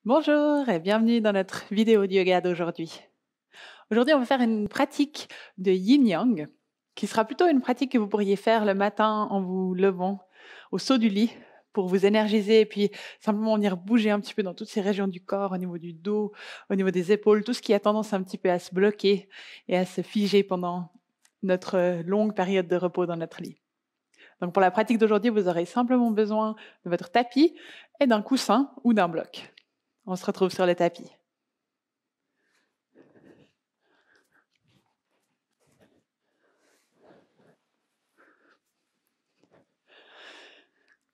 Bonjour et bienvenue dans notre vidéo de yoga d'aujourd'hui. Aujourd'hui, on va faire une pratique de yin-yang, qui sera plutôt une pratique que vous pourriez faire le matin en vous levant au saut du lit pour vous énergiser et puis simplement venir bouger un petit peu dans toutes ces régions du corps, au niveau du dos, au niveau des épaules, tout ce qui a tendance un petit peu à se bloquer et à se figer pendant notre longue période de repos dans notre lit. Donc pour la pratique d'aujourd'hui, vous aurez simplement besoin de votre tapis et d'un coussin ou d'un bloc. On se retrouve sur le tapis.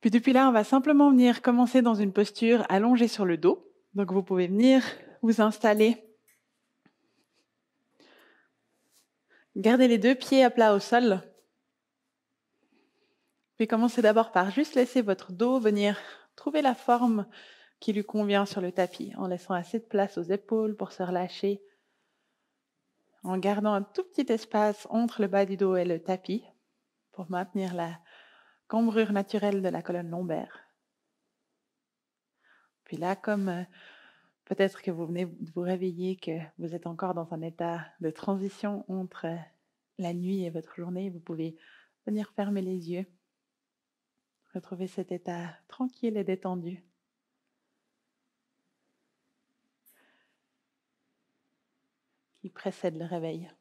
Puis depuis là, on va simplement venir commencer dans une posture allongée sur le dos. Donc vous pouvez venir vous installer. Gardez les deux pieds à plat au sol. Puis commencez d'abord par juste laisser votre dos venir trouver la forme qui lui convient sur le tapis, en laissant assez de place aux épaules pour se relâcher, en gardant un tout petit espace entre le bas du dos et le tapis pour maintenir la cambrure naturelle de la colonne lombaire. Puis là, comme peut-être que vous venez de vous réveiller, que vous êtes encore dans un état de transition entre la nuit et votre journée, vous pouvez venir fermer les yeux, retrouver cet état tranquille et détendu. Qui précède le réveil.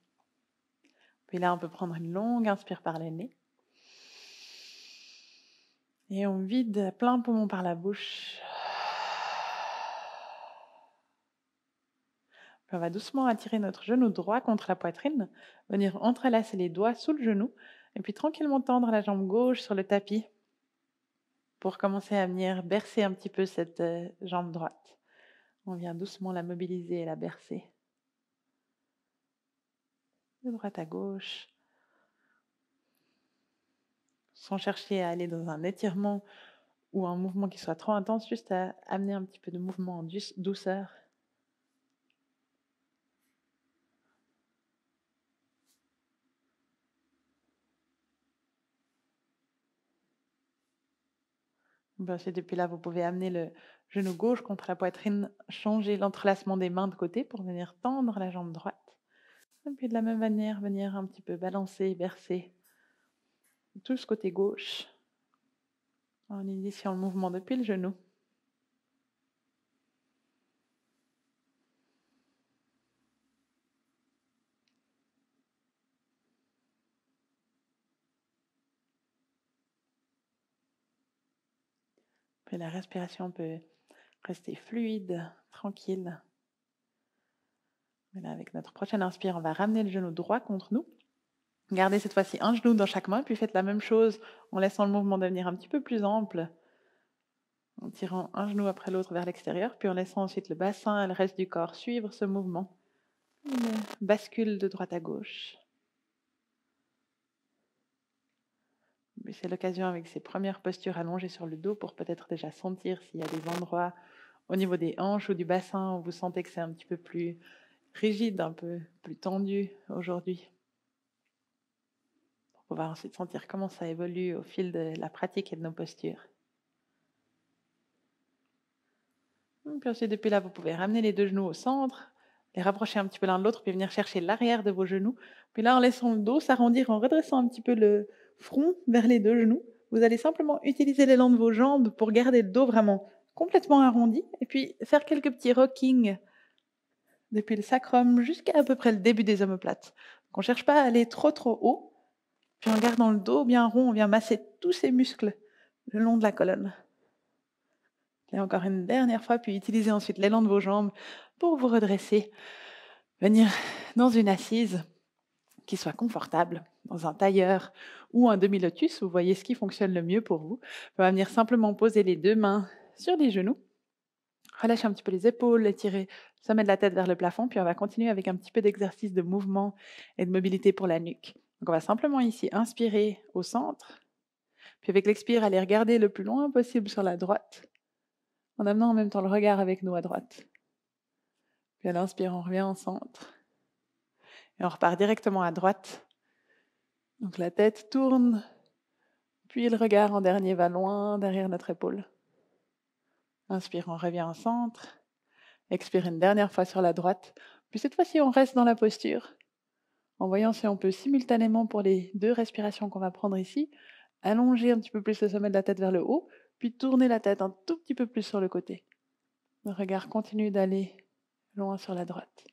Puis là, on peut prendre une longue inspire par le nez. Et on vide à plein poumon par la bouche. Puis on va doucement attirer notre genou droit contre la poitrine, venir entrelacer les doigts sous le genou, et puis tranquillement tendre la jambe gauche sur le tapis pour commencer à venir bercer un petit peu cette jambe droite. On vient doucement la mobiliser et la bercer. De droite à gauche. Sans chercher à aller dans un étirement ou un mouvement qui soit trop intense, juste à amener un petit peu de mouvement en douceur. Ensuite, depuis là, vous pouvez amener le genou gauche contre la poitrine, changer l'entrelacement des mains de côté pour venir tendre la jambe droite. Et puis de la même manière, venir un petit peu balancer, bercer tout ce côté gauche en initiant le mouvement depuis le genou. Puis la respiration peut rester fluide, tranquille. Et là, avec notre prochaine inspire, on va ramener le genou droit contre nous. Gardez cette fois-ci un genou dans chaque main, puis faites la même chose en laissant le mouvement devenir un petit peu plus ample, en tirant un genou après l'autre vers l'extérieur, puis en laissant ensuite le bassin et le reste du corps suivre ce mouvement. Une bascule de droite à gauche. C'est l'occasion avec ces premières postures allongées sur le dos pour peut-être déjà sentir s'il y a des endroits au niveau des hanches ou du bassin où vous sentez que c'est un petit peu plus rigide, un peu plus tendu aujourd'hui. Pour pouvoir ensuite sentir comment ça évolue au fil de la pratique et de nos postures. Puis ensuite, depuis là, vous pouvez ramener les deux genoux au centre, les rapprocher un petit peu l'un de l'autre, puis venir chercher l'arrière de vos genoux. Puis là, en laissant le dos s'arrondir, en redressant un petit peu le front vers les deux genoux, vous allez simplement utiliser l'élan de vos jambes pour garder le dos vraiment complètement arrondi, et puis faire quelques petits rockings depuis le sacrum jusqu'à à peu près le début des omoplates. Donc, on ne cherche pas à aller trop haut, puis en gardant le dos bien rond, on vient masser tous ces muscles le long de la colonne. Et encore une dernière fois, puis utilisez ensuite l'élan de vos jambes pour vous redresser. Venir dans une assise qui soit confortable, dans un tailleur ou un demi-lotus. Vous voyez ce qui fonctionne le mieux pour vous. On va venir simplement poser les deux mains sur les genoux. Relâchez un petit peu les épaules, étirez le sommet de la tête vers le plafond. Puis on va continuer avec un petit peu d'exercice de mouvement et de mobilité pour la nuque. Donc on va simplement ici inspirer au centre. Puis avec l'expire, aller regarder le plus loin possible sur la droite, en amenant en même temps le regard avec nous à droite. Puis à l'inspire, on revient au centre. Et on repart directement à droite. Donc la tête tourne, puis le regard en dernier va loin derrière notre épaule. Inspire, on revient au centre. Expire une dernière fois sur la droite. Puis cette fois-ci, on reste dans la posture, en voyant si on peut simultanément, pour les 2 respirations qu'on va prendre ici, allonger un petit peu plus le sommet de la tête vers le haut, puis tourner la tête un tout petit peu plus sur le côté. Le regard continue d'aller loin sur la droite.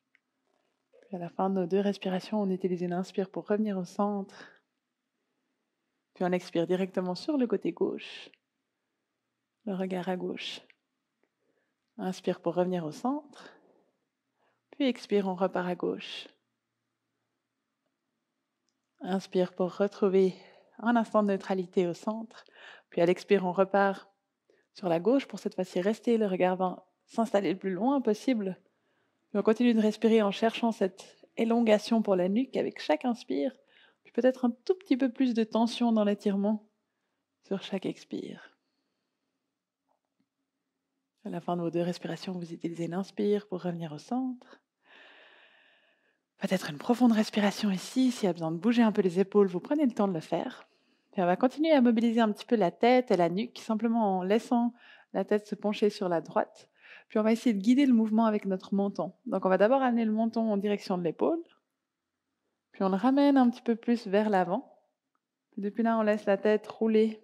Puis à la fin de nos 2 respirations, on utilise une inspire pour revenir au centre. Puis on expire directement sur le côté gauche. Le regard à gauche. Inspire pour revenir au centre. Puis expire, on repart à gauche. Inspire pour retrouver un instant de neutralité au centre. Puis à l'expire, on repart sur la gauche pour cette fois-ci rester. Le regard va s'installer le plus loin possible. Puis on continue de respirer en cherchant cette élongation pour la nuque avec chaque inspire. Puis peut-être un tout petit peu plus de tension dans l'étirement sur chaque expire. À la fin de vos 2 respirations, vous utilisez l'inspire pour revenir au centre. Peut-être une profonde respiration ici. S'il y a besoin de bouger un peu les épaules, vous prenez le temps de le faire. Puis on va continuer à mobiliser un petit peu la tête et la nuque, simplement en laissant la tête se pencher sur la droite. Puis on va essayer de guider le mouvement avec notre menton. Donc on va d'abord amener le menton en direction de l'épaule. Puis on le ramène un petit peu plus vers l'avant. Puis depuis là, on laisse la tête rouler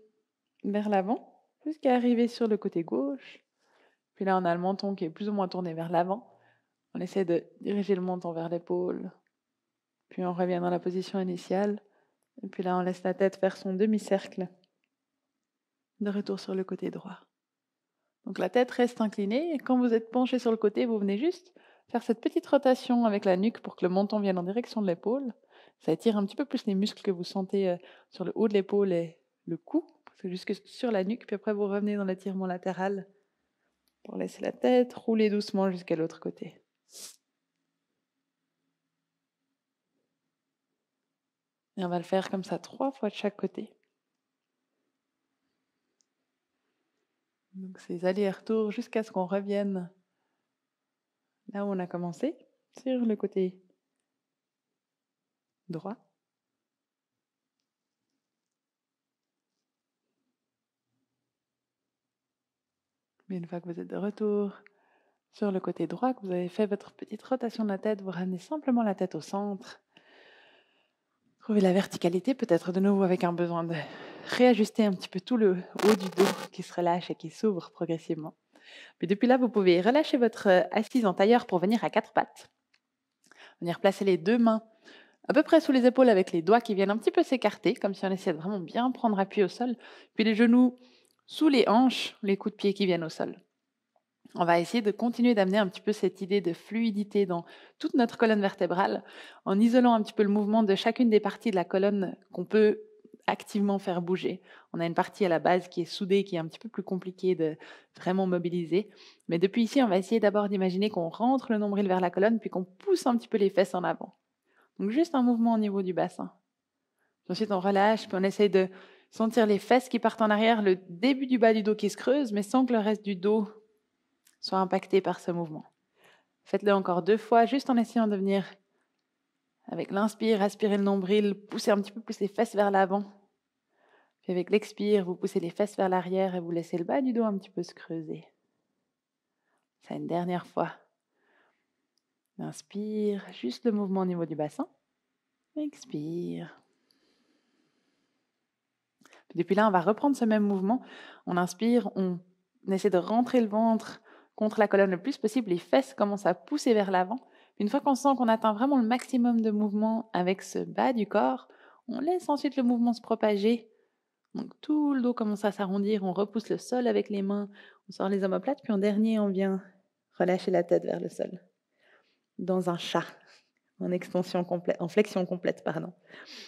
vers l'avant jusqu'à arriver sur le côté gauche. Puis là, on a le menton qui est plus ou moins tourné vers l'avant. On essaie de diriger le menton vers l'épaule. Puis on revient dans la position initiale. Et puis là, on laisse la tête faire son demi-cercle de retour sur le côté droit. Donc la tête reste inclinée. Et quand vous êtes penché sur le côté, vous venez juste faire cette petite rotation avec la nuque pour que le menton vienne en direction de l'épaule. Ça étire un petit peu plus les muscles que vous sentez sur le haut de l'épaule et le cou. C'est jusque sur la nuque. Puis après, vous revenez dans l'étirement latéral pour laisser la tête rouler doucement jusqu'à l'autre côté. Et on va le faire comme ça 3 fois de chaque côté. Donc ces allers-retours jusqu'à ce qu'on revienne là où on a commencé, sur le côté droit. Mais une fois que vous êtes de retour sur le côté droit, que vous avez fait votre petite rotation de la tête, vous ramenez simplement la tête au centre. Trouvez la verticalité, peut-être de nouveau avec un besoin de réajuster un petit peu tout le haut du dos qui se relâche et qui s'ouvre progressivement. Puis depuis là, vous pouvez relâcher votre assise en tailleur pour venir à 4 pattes. Venir placer les 2 mains à peu près sous les épaules avec les doigts qui viennent un petit peu s'écarter, comme si on essayait de vraiment bien prendre appui au sol. Puis les genoux sous les hanches, les coups de pied qui viennent au sol. On va essayer de continuer d'amener un petit peu cette idée de fluidité dans toute notre colonne vertébrale, en isolant un petit peu le mouvement de chacune des parties de la colonne qu'on peut activement faire bouger. On a une partie à la base qui est soudée, qui est un petit peu plus compliquée de vraiment mobiliser. Mais depuis ici, on va essayer d'abord d'imaginer qu'on rentre le nombril vers la colonne, puis qu'on pousse un petit peu les fesses en avant. Donc juste un mouvement au niveau du bassin. Ensuite, on relâche, puis on essaye de sentir les fesses qui partent en arrière, le début du bas du dos qui se creuse, mais sans que le reste du dos soit impacté par ce mouvement. Faites-le encore 2 fois, juste en essayant de venir, avec l'inspire, aspirer le nombril, pousser un petit peu plus les fesses vers l'avant. Puis avec l'expire, vous poussez les fesses vers l'arrière et vous laissez le bas du dos un petit peu se creuser. Ça, une dernière fois. Inspire, juste le mouvement au niveau du bassin. Expire. Puis depuis là, on va reprendre ce même mouvement. On inspire, on essaie de rentrer le ventre contre la colonne le plus possible. Les fesses commencent à pousser vers l'avant. Une fois qu'on sent qu'on atteint vraiment le maximum de mouvement avec ce bas du corps, on laisse ensuite le mouvement se propager. Donc tout le dos commence à s'arrondir. On repousse le sol avec les mains. On sort les omoplates. Puis en dernier, on vient relâcher la tête vers le sol. Dans un chat. En flexion complète, pardon.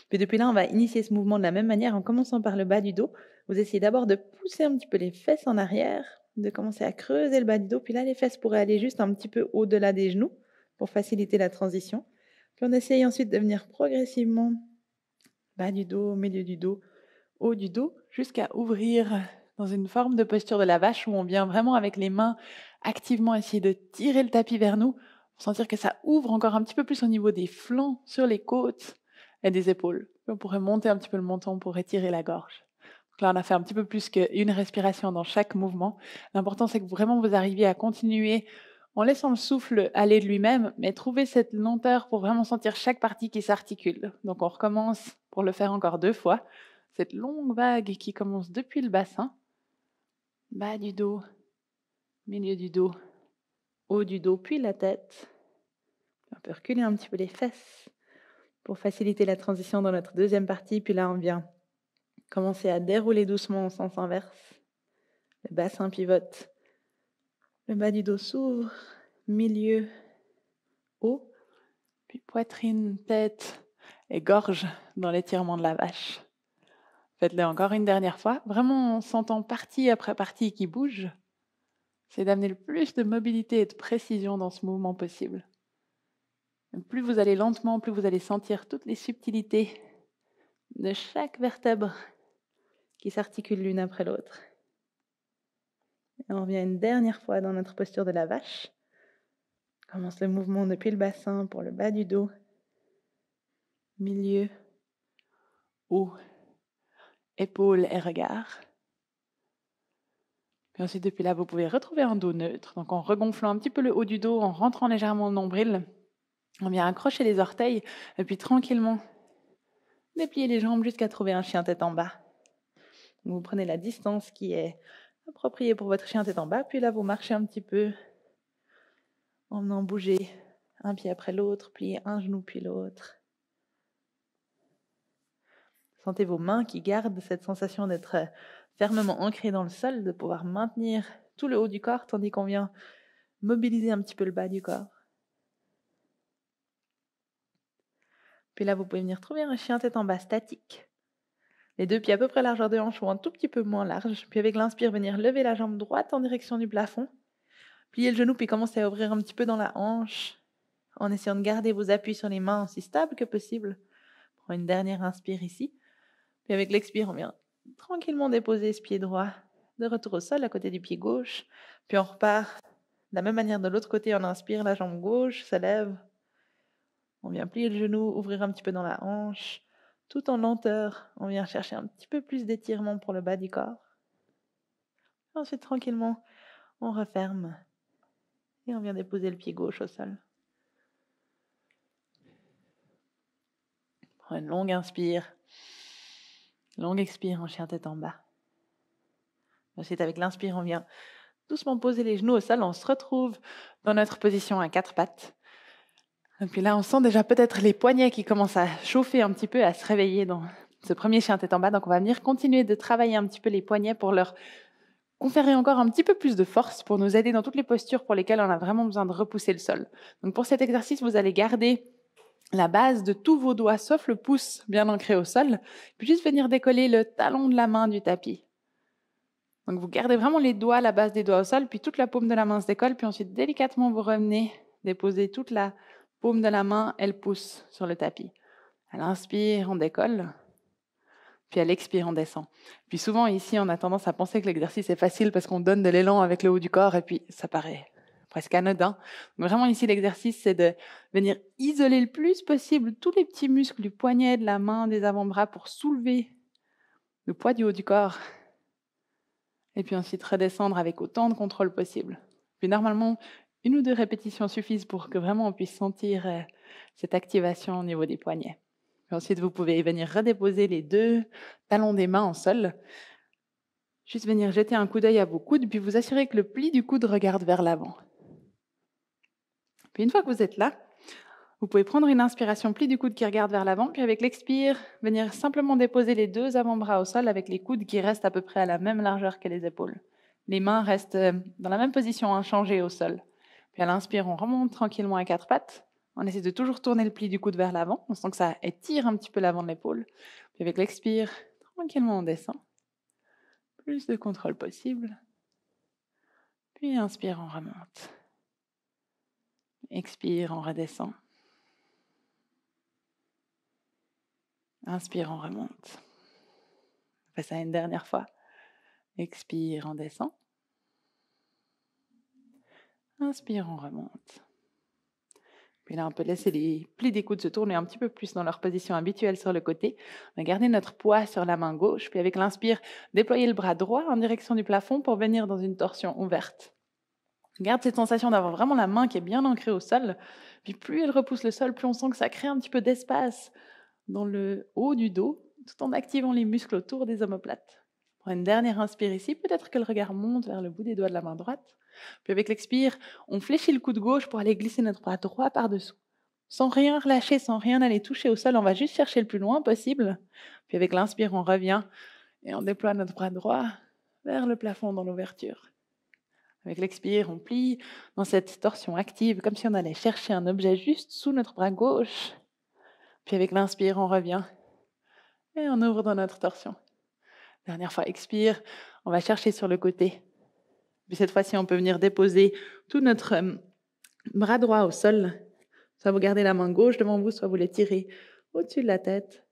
Puis depuis là, on va initier ce mouvement de la même manière en commençant par le bas du dos. Vous essayez d'abord de pousser un petit peu les fesses en arrière, de commencer à creuser le bas du dos. Puis là, les fesses pourraient aller juste un petit peu au-delà des genoux pour faciliter la transition. Puis on essaye ensuite de venir progressivement bas du dos, milieu du dos, haut du dos, jusqu'à ouvrir dans une forme de posture de la vache où on vient vraiment avec les mains activement essayer de tirer le tapis vers nous, pour sentir que ça ouvre encore un petit peu plus au niveau des flancs, sur les côtes et des épaules. On pourrait monter un petit peu le menton pour étirer la gorge. Donc là, on a fait un petit peu plus qu'une respiration dans chaque mouvement. L'important, c'est que vraiment vous arriviez à continuer en laissant le souffle aller de lui-même, mais trouver cette lenteur pour vraiment sentir chaque partie qui s'articule. Donc on recommence pour le faire encore 2 fois. Cette longue vague qui commence depuis le bassin, bas du dos, milieu du dos, haut du dos, puis la tête. On peut reculer un petit peu les fesses pour faciliter la transition dans notre deuxième partie. Puis là, on vient commencer à dérouler doucement en sens inverse. Le bassin pivote. Le bas du dos s'ouvre. Milieu, haut. Puis poitrine, tête et gorge dans l'étirement de la vache. Faites-le encore une dernière fois. Vraiment en sentant partie après partie qui bouge. C'est d'amener le plus de mobilité et de précision dans ce mouvement possible. Plus vous allez lentement, plus vous allez sentir toutes les subtilités de chaque vertèbre qui s'articule l'une après l'autre. Et on revient une dernière fois dans notre posture de la vache. On commence le mouvement depuis le bassin pour le bas du dos, milieu, haut, épaules et regard. Puis ensuite, depuis là, vous pouvez retrouver un dos neutre. Donc en regonflant un petit peu le haut du dos, en rentrant légèrement le nombril, on vient accrocher les orteils et puis tranquillement déplier les jambes jusqu'à trouver un chien tête en bas. Vous prenez la distance qui est appropriée pour votre chien tête en bas, puis là vous marchez un petit peu en venant bouger un pied après l'autre, plier un genou puis l'autre. Sentez vos mains qui gardent cette sensation d'être fermement ancrées dans le sol, de pouvoir maintenir tout le haut du corps, tandis qu'on vient mobiliser un petit peu le bas du corps. Puis là, vous pouvez venir trouver un chien tête en bas statique. Les 2 pieds à peu près largeur de hanche ou un tout petit peu moins large. Puis avec l'inspire, venir lever la jambe droite en direction du plafond. Plier le genou, puis commencer à ouvrir un petit peu dans la hanche, en essayant de garder vos appuis sur les mains aussi stables que possible. Prends une dernière inspire ici. Puis avec l'expire, on vient tranquillement déposer ce pied droit de retour au sol à côté du pied gauche. Puis on repart de la même manière de l'autre côté. On inspire, la jambe gauche se lève. On vient plier le genou, ouvrir un petit peu dans la hanche. Tout en lenteur, on vient chercher un petit peu plus d'étirement pour le bas du corps. Ensuite, tranquillement, on referme et on vient déposer le pied gauche au sol. Prends une longue inspire, longue expire en chien tête en bas. Ensuite, avec l'inspire, on vient doucement poser les genoux au sol. On se retrouve dans notre position à 4 pattes. Et puis là, on sent déjà peut-être les poignets qui commencent à chauffer un petit peu, à se réveiller dans ce premier chien tête en bas. Donc, on va venir continuer de travailler un petit peu les poignets pour leur conférer encore un petit peu plus de force, pour nous aider dans toutes les postures pour lesquelles on a vraiment besoin de repousser le sol. Donc, pour cet exercice, vous allez garder la base de tous vos doigts, sauf le pouce bien ancré au sol, puis juste venir décoller le talon de la main du tapis. Donc, vous gardez vraiment les doigts, la base des doigts au sol, puis toute la paume de la main se décolle, puis ensuite, délicatement, vous revenez déposer toute la paume de la main et le pouce sur le tapis. À l'inspire, on décolle, puis à l'expire, on descend. Puis souvent, ici, on a tendance à penser que l'exercice est facile parce qu'on donne de l'élan avec le haut du corps, et puis ça paraît presque anodin. Donc vraiment, ici, l'exercice, c'est de venir isoler le plus possible tous les petits muscles du poignet, de la main, des avant-bras pour soulever le poids du haut du corps. Et puis ensuite, redescendre avec autant de contrôle possible. Puis normalement, 1 ou 2 répétitions suffisent pour que vraiment on puisse sentir cette activation au niveau des poignets. Puis ensuite, vous pouvez venir redéposer les 2 talons des mains en sol. Juste venir jeter un coup d'œil à vos coudes, puis vous assurer que le pli du coude regarde vers l'avant. Puis une fois que vous êtes là, vous pouvez prendre une inspiration, pli du coude qui regarde vers l'avant, puis avec l'expire, venir simplement déposer les 2 avant-bras au sol avec les coudes qui restent à peu près à la même largeur que les épaules. Les mains restent dans la même position, inchangées au sol. Puis à l'inspire, on remonte tranquillement à 4 pattes. On essaie de toujours tourner le pli du coude vers l'avant. On sent que ça étire un petit peu l'avant de l'épaule. Puis avec l'expire, tranquillement, on descend. Plus de contrôle possible. Puis inspire, on remonte. Expire, on redescend. Inspire, on remonte. On fait ça une dernière fois. Expire, on descend. Inspire, on remonte. Puis là, on peut laisser les plis des coudes se tourner un petit peu plus dans leur position habituelle sur le côté. On va garder notre poids sur la main gauche. Puis avec l'inspire, déployer le bras droit en direction du plafond pour venir dans une torsion ouverte. Garde cette sensation d'avoir vraiment la main qui est bien ancrée au sol. Puis plus elle repousse le sol, plus on sent que ça crée un petit peu d'espace dans le haut du dos, tout en activant les muscles autour des omoplates. Prends une dernière inspire ici, peut-être que le regard monte vers le bout des doigts de la main droite. Puis avec l'expire, on fléchit le coude gauche pour aller glisser notre bras droit par-dessous. Sans rien relâcher, sans rien aller toucher au sol, on va juste chercher le plus loin possible. Puis avec l'inspire, on revient et on déploie notre bras droit vers le plafond dans l'ouverture. Avec l'expire, on plie dans cette torsion active, comme si on allait chercher un objet juste sous notre bras gauche. Puis avec l'inspire, on revient et on ouvre dans notre torsion. Dernière fois, expire, on va chercher sur le côté. Puis cette fois-ci, on peut venir déposer tout notre bras droit au sol. Soit vous gardez la main gauche devant vous, soit vous l'étirez au-dessus de la tête.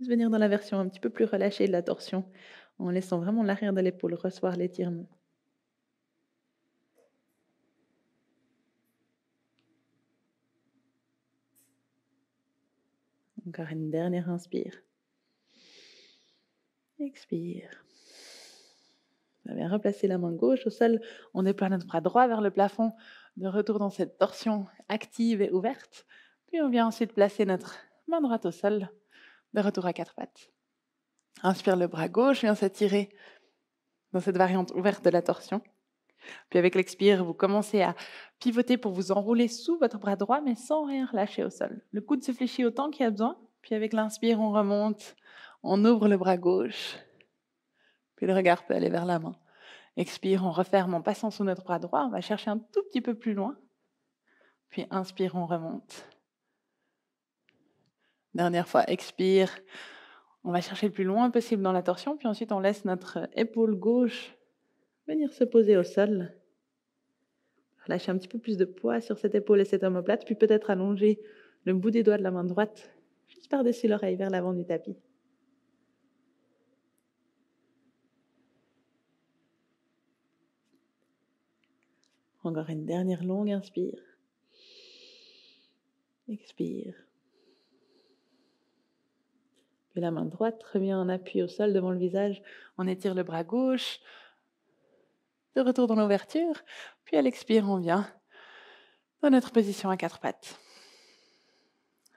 Venir dans la version un petit peu plus relâchée de la torsion, en laissant vraiment l'arrière de l'épaule recevoir l'étirement. Encore une dernière inspire. Expire. Vous allez replacer la main gauche au sol. On déploie notre bras droit vers le plafond. De retour dans cette torsion active et ouverte. Puis on vient ensuite placer notre main droite au sol. De retour à quatre pattes. Inspire, le bras gauche vient s'étirer dans cette variante ouverte de la torsion. Puis avec l'expire, vous commencez à pivoter pour vous enrouler sous votre bras droit, mais sans rien relâcher au sol. Le coude se fléchit autant qu'il y a besoin. Puis avec l'inspire, on remonte, on ouvre le bras gauche. Puis le regard peut aller vers la main. Expire, on referme en passant sous notre bras droit. On va chercher un tout petit peu plus loin. Puis inspire, on remonte. Dernière fois, expire. On va chercher le plus loin possible dans la torsion. Puis ensuite, on laisse notre épaule gauche venir se poser au sol. Lâchez un petit peu plus de poids sur cette épaule et cette omoplate. Puis peut-être allonger le bout des doigts de la main droite juste par-dessus l'oreille vers l'avant du tapis. Encore une dernière longue inspire. Expire. Puis la main droite revient en appui au sol devant le visage. On étire le bras gauche. De retour dans l'ouverture. Puis à l'expire, on vient dans notre position à quatre pattes.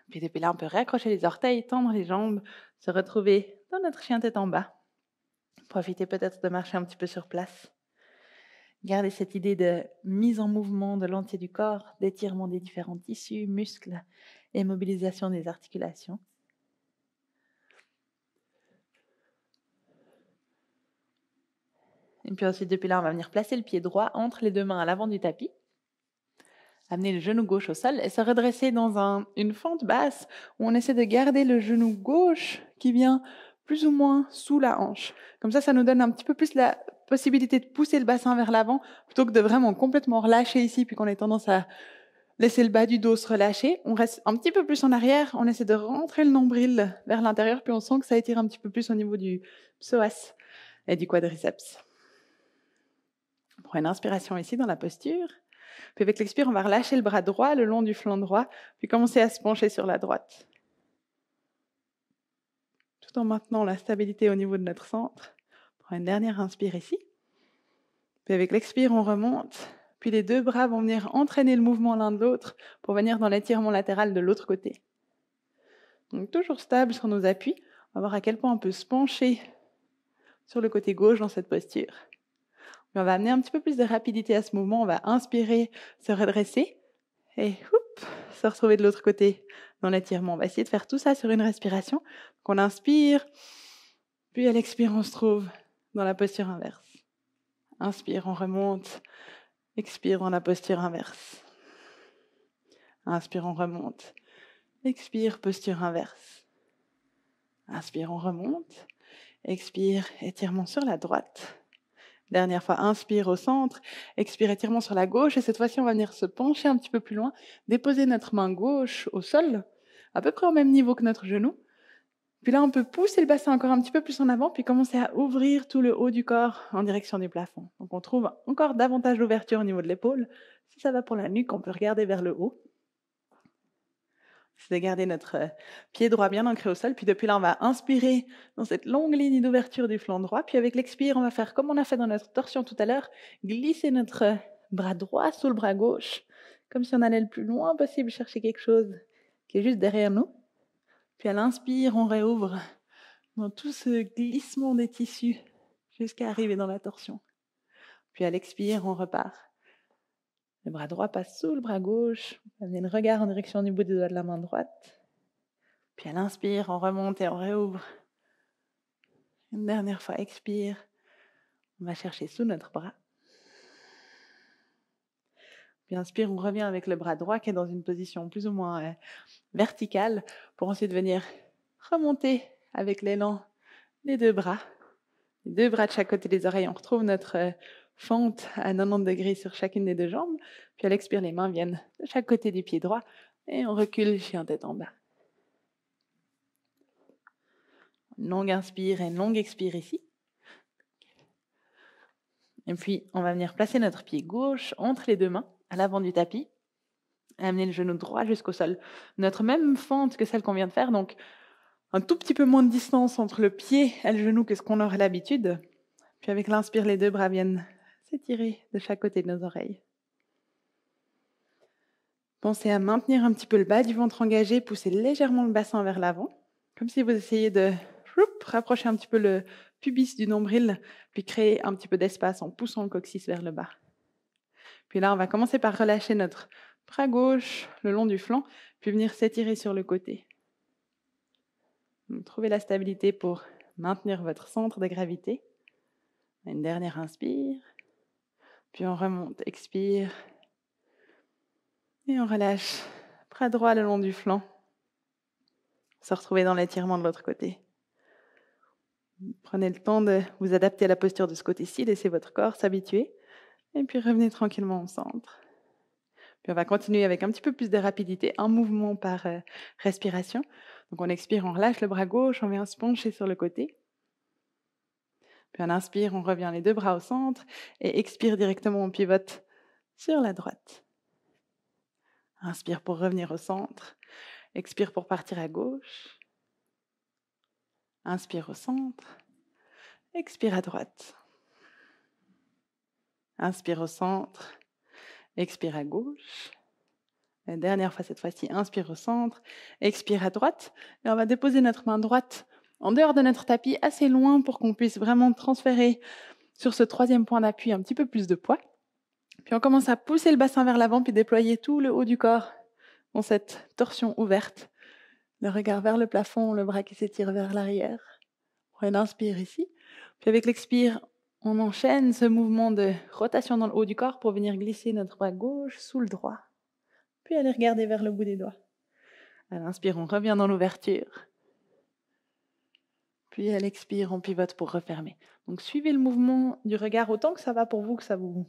Puis depuis là, on peut réaccrocher les orteils, tendre les jambes, se retrouver dans notre chien tête en bas. Profitez peut-être de marcher un petit peu sur place. Gardez cette idée de mise en mouvement de l'entier du corps, d'étirement des différents tissus, muscles et mobilisation des articulations. Et puis ensuite, depuis là, on va venir placer le pied droit entre les deux mains à l'avant du tapis. Amener le genou gauche au sol et se redresser dans une fente basse où on essaie de garder le genou gauche qui vient plus ou moins sous la hanche. Comme ça nous donne un petit peu plus la possibilité de pousser le bassin vers l'avant plutôt que de vraiment complètement relâcher ici puis qu'on ait tendance à laisser le bas du dos se relâcher. On reste un petit peu plus en arrière, on essaie de rentrer le nombril vers l'intérieur puis on sent que ça étire un petit peu plus au niveau du psoas et du quadriceps. On prend une inspiration ici dans la posture. Puis avec l'expire, on va relâcher le bras droit le long du flanc droit, puis commencer à se pencher sur la droite. Tout en maintenant la stabilité au niveau de notre centre. On prend une dernière inspire ici. Puis avec l'expire, on remonte. Puis les deux bras vont venir entraîner le mouvement l'un de l'autre pour venir dans l'étirement latéral de l'autre côté. Donc toujours stable sur nos appuis. On va voir à quel point on peut se pencher sur le côté gauche dans cette posture. On va amener un petit peu plus de rapidité à ce mouvement. On va inspirer, se redresser et se retrouver de l'autre côté dans l'étirement. On va essayer de faire tout ça sur une respiration. Donc on inspire, puis à l'expire, on se trouve dans la posture inverse. Inspire, on remonte. Expire dans la posture inverse. Inspire, on remonte. Expire, posture inverse. Inspire, on remonte. Expire, étirement sur la droite. Dernière fois, inspire au centre, expire, étirement sur la gauche. Et cette fois-ci, on va venir se pencher un petit peu plus loin, déposer notre main gauche au sol, à peu près au même niveau que notre genou. Puis là, on peut pousser le bassin encore un petit peu plus en avant, puis commencer à ouvrir tout le haut du corps en direction du plafond. Donc, on trouve encore davantage d'ouverture au niveau de l'épaule. Si ça va pour la nuque, on peut regarder vers le haut. c'est de garder notre pied droit bien ancré au sol. Puis depuis là, on va inspirer dans cette longue ligne d'ouverture du flanc droit. Puis avec l'expire, on va faire comme on a fait dans notre torsion tout à l'heure, glisser notre bras droit sous le bras gauche, comme si on allait le plus loin possible chercher quelque chose qui est juste derrière nous. Puis à l'inspire, on réouvre dans tout ce glissement des tissus jusqu'à arriver dans la torsion. Puis à l'expire, on repart. Le bras droit passe sous le bras gauche. On amène le regard en direction du bout des doigts de la main droite. Puis à l'inspire, on remonte et on réouvre. Une dernière fois, expire. On va chercher sous notre bras. Puis inspire, on revient avec le bras droit qui est dans une position plus ou moins verticale pour ensuite venir remonter avec l'élan les deux bras. Les deux bras de chaque côté des oreilles. On retrouve notre fente à 90 degrés sur chacune des deux jambes. Puis à l'expire, les mains viennent de chaque côté du pied droit et on recule, chien tête en bas. Une longue inspire et une longue expire ici. Et puis, on va venir placer notre pied gauche entre les deux mains, à l'avant du tapis, et amener le genou droit jusqu'au sol. Notre même fente que celle qu'on vient de faire, donc un tout petit peu moins de distance entre le pied et le genou que ce qu'on aurait l'habitude. Puis avec l'inspire, les deux bras viennent s'étirer de chaque côté de nos oreilles. Pensez à maintenir un petit peu le bas du ventre engagé, pousser légèrement le bassin vers l'avant, comme si vous essayez de rapprocher un petit peu le pubis du nombril, puis créer un petit peu d'espace en poussant le coccyx vers le bas. Puis là, on va commencer par relâcher notre bras gauche le long du flanc, puis venir s'étirer sur le côté. Donc, trouvez la stabilité pour maintenir votre centre de gravité. Une dernière inspire, puis on remonte, expire, et on relâche, bras droit le long du flanc. Se retrouver dans l'étirement de l'autre côté. Prenez le temps de vous adapter à la posture de ce côté-ci, laissez votre corps s'habituer, et puis revenez tranquillement au centre. Puis on va continuer avec un petit peu plus de rapidité, un mouvement par respiration. Donc on expire, on relâche le bras gauche, on vient se pencher sur le côté. Puis on inspire, on revient les deux bras au centre, et expire directement, on pivote sur la droite. Inspire pour revenir au centre, expire pour partir à gauche. Inspire au centre, expire à droite. Inspire au centre, expire à gauche. La dernière fois cette fois-ci, inspire au centre, expire à droite. Et on va déposer notre main droite en dehors de notre tapis, assez loin pour qu'on puisse vraiment transférer sur ce troisième point d'appui un petit peu plus de poids. Puis on commence à pousser le bassin vers l'avant, puis déployer tout le haut du corps dans cette torsion ouverte. Le regard vers le plafond, le bras qui s'étire vers l'arrière. On inspire ici. Puis avec l'expire, on enchaîne ce mouvement de rotation dans le haut du corps pour venir glisser notre bras gauche sous le droit. Puis aller regarder vers le bout des doigts. À l'inspire, on revient dans l'ouverture. Puis à l'expire, on pivote pour refermer. Donc suivez le mouvement du regard autant que ça va pour vous, que ça vous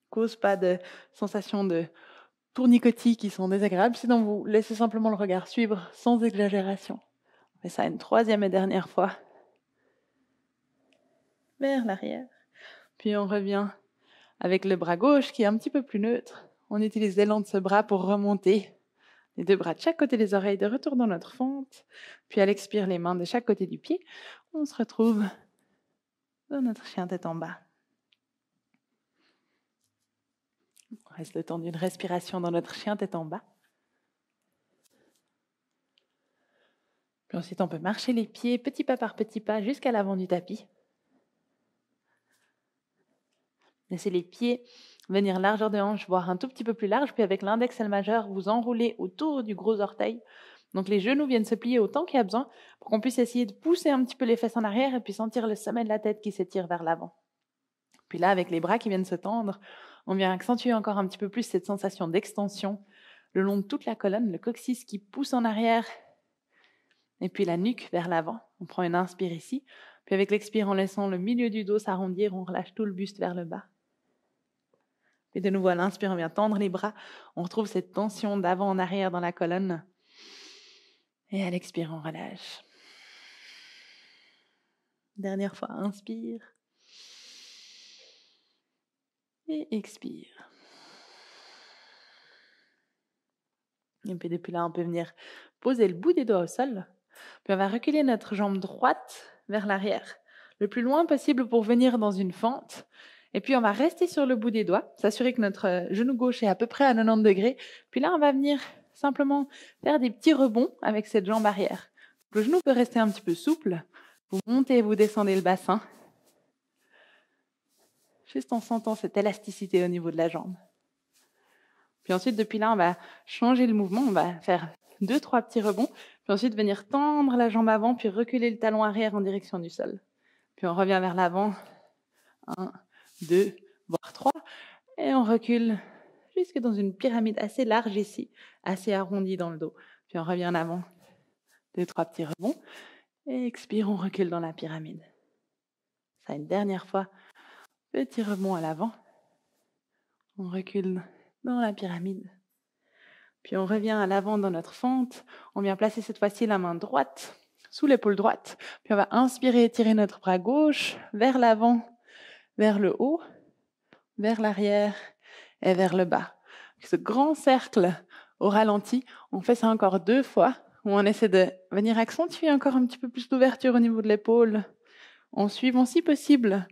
cause pas de sensations de tournicotis qui sont désagréables. Sinon, vous laissez simplement le regard suivre sans exagération. On fait ça une troisième et dernière fois. Vers l'arrière. Puis on revient avec le bras gauche qui est un petit peu plus neutre. On utilise l'élan de ce bras pour remonter. Les deux bras de chaque côté des oreilles, de retour dans notre fente. Puis à l'expire, les mains de chaque côté du pied. On se retrouve dans notre chien tête en bas. On reste le temps d'une respiration dans notre chien tête en bas. Puis ensuite, on peut marcher les pieds petit pas par petit pas jusqu'à l'avant du tapis. Laissez les pieds venir largeur de hanche, voire un tout petit peu plus large. Puis avec l'index et le majeur, vous enroulez autour du gros orteil. Donc les genoux viennent se plier autant qu'il y a besoin pour qu'on puisse essayer de pousser un petit peu les fesses en arrière et puis sentir le sommet de la tête qui s'étire vers l'avant. Puis là, avec les bras qui viennent se tendre, on vient accentuer encore un petit peu plus cette sensation d'extension le long de toute la colonne, le coccyx qui pousse en arrière et puis la nuque vers l'avant. On prend une inspire ici, puis avec l'expire, en laissant le milieu du dos s'arrondir, on relâche tout le buste vers le bas. Puis de nouveau, à l'inspire, on vient tendre les bras. On retrouve cette tension d'avant en arrière dans la colonne. Et à l'expire, on relâche. Dernière fois, inspire. Et expire. Et puis depuis là, on peut venir poser le bout des doigts au sol. Puis on va reculer notre jambe droite vers l'arrière, le plus loin possible pour venir dans une fente. Et puis on va rester sur le bout des doigts, s'assurer que notre genou gauche est à peu près à 90 degrés. Puis là, on va venir simplement faire des petits rebonds avec cette jambe arrière. Le genou peut rester un petit peu souple. Vous montez et vous descendez le bassin, juste en sentant cette élasticité au niveau de la jambe. Puis ensuite, depuis là, on va changer le mouvement. On va faire 2-3 petits rebonds. Puis ensuite, venir tendre la jambe avant, puis reculer le talon arrière en direction du sol. Puis on revient vers l'avant. 1, 2, voire 3. Et on recule jusque dans une pyramide assez large ici, assez arrondie dans le dos. Puis on revient en avant. 2-3 petits rebonds. Et expire, on recule dans la pyramide. Ça, une dernière fois. Petit rebond à l'avant. On recule dans la pyramide. Puis on revient à l'avant dans notre fente. On vient placer cette fois-ci la main droite sous l'épaule droite. Puis on va inspirer, étirer notre bras gauche vers l'avant, vers le haut, vers l'arrière et vers le bas. Ce grand cercle au ralenti, on fait ça encore 2 fois, où on essaie de venir accentuer encore un petit peu plus d'ouverture au niveau de l'épaule, en suivant si possible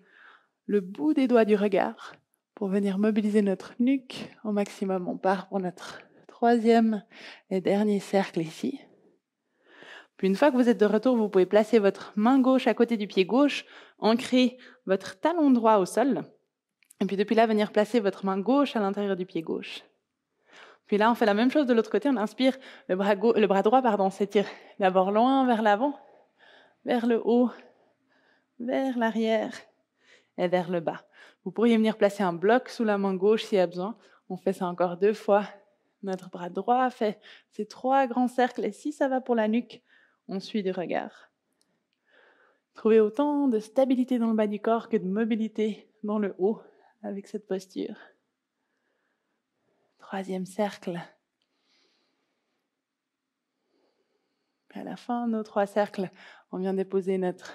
le bout des doigts du regard pour venir mobiliser notre nuque au maximum. On part pour notre 3e et dernier cercle ici. Puis une fois que vous êtes de retour, vous pouvez placer votre main gauche à côté du pied gauche, ancrer votre talon droit au sol. Et puis depuis là, venir placer votre main gauche à l'intérieur du pied gauche. Puis là, on fait la même chose de l'autre côté. On inspire, le bras droit s'étire d'abord loin vers l'avant, vers le haut, vers l'arrière et vers le bas. Vous pourriez venir placer un bloc sous la main gauche s'il y a besoin. On fait ça encore 2 fois. Notre bras droit fait ces 3 grands cercles. Et si ça va pour la nuque, on suit du regard. Trouvez autant de stabilité dans le bas du corps que de mobilité dans le haut avec cette posture. 3e cercle. À la fin de nos 3 cercles, on vient déposer notre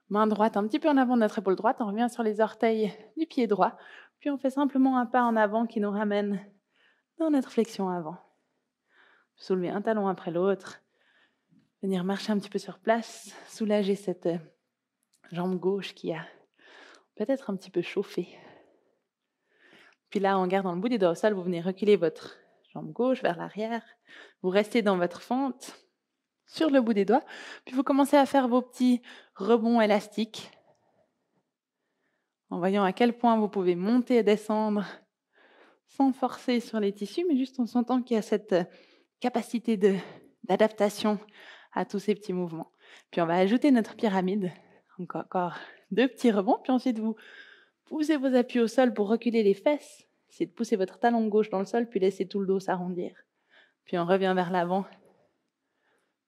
main droite un petit peu en avant de notre épaule droite. On revient sur les orteils du pied droit. Puis on fait simplement un pas en avant qui nous ramène dans notre flexion avant. Soulever un talon après l'autre. Venir marcher un petit peu sur place. Soulager cette jambe gauche qui a peut-être un petit peu chauffé. Puis là, en gardant le bout des doigts au sol, vous venez reculer votre jambe gauche vers l'arrière. Vous restez dans votre fente sur le bout des doigts. Puis vous commencez à faire vos petits rebonds élastiques en voyant à quel point vous pouvez monter et descendre sans forcer sur les tissus, mais juste en sentant qu'il y a cette capacité d'adaptation à tous ces petits mouvements. Puis on va ajouter notre pyramide. Encore 2 petits rebonds. Puis ensuite, vous poussez vos appuis au sol pour reculer les fesses. Essayez de pousser votre talon gauche dans le sol, puis laissez tout le dos s'arrondir. Puis on revient vers l'avant.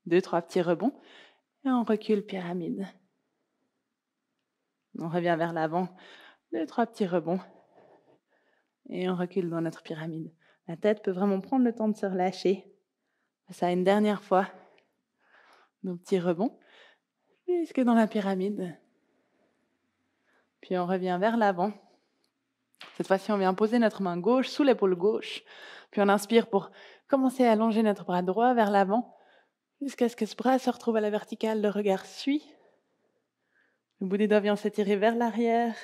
2-3 petits rebonds. Et on recule pyramide. On revient vers l'avant. 2-3 petits rebonds. Et on recule dans notre pyramide. La tête peut vraiment prendre le temps de se relâcher. Ça une dernière fois. Nos petits rebonds. Jusque dans la pyramide. Puis on revient vers l'avant. Cette fois-ci, on vient poser notre main gauche sous l'épaule gauche. Puis on inspire pour commencer à allonger notre bras droit vers l'avant. Jusqu'à ce que ce bras se retrouve à la verticale, le regard suit. Le bout des doigts vient s'étirer vers l'arrière,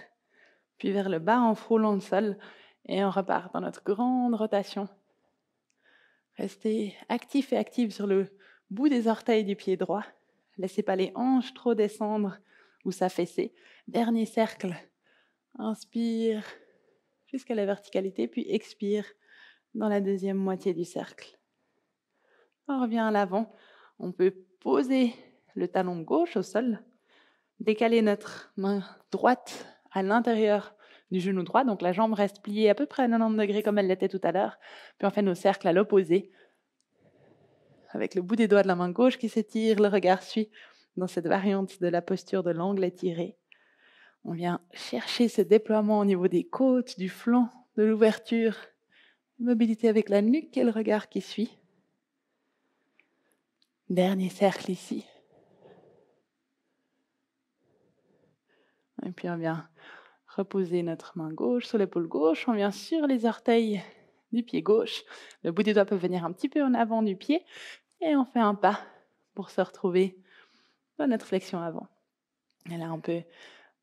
puis vers le bas en frôlant le sol. Et on repart dans notre grande rotation. Restez actif et active sur le bout des orteils du pied droit. Laissez pas les hanches trop descendre ou s'affaisser. Dernier cercle. Inspire jusqu'à la verticalité, puis expire dans la 2e moitié du cercle. On revient à l'avant. On peut poser le talon gauche au sol, décaler notre main droite à l'intérieur du genou droit, donc la jambe reste pliée à peu près à 90 degrés comme elle l'était tout à l'heure. Puis on fait nos cercles à l'opposé, avec le bout des doigts de la main gauche qui s'étire, le regard suit dans cette variante de la posture de l'angle étiré. On vient chercher ce déploiement au niveau des côtes, du flanc, de l'ouverture, mobilité avec la nuque et le regard qui suit. Dernier cercle ici. Et puis on vient reposer notre main gauche sur l'épaule gauche. On vient sur les orteils du pied gauche. Le bout des doigts peut venir un petit peu en avant du pied et on fait un pas pour se retrouver dans notre flexion avant. Et là, on peut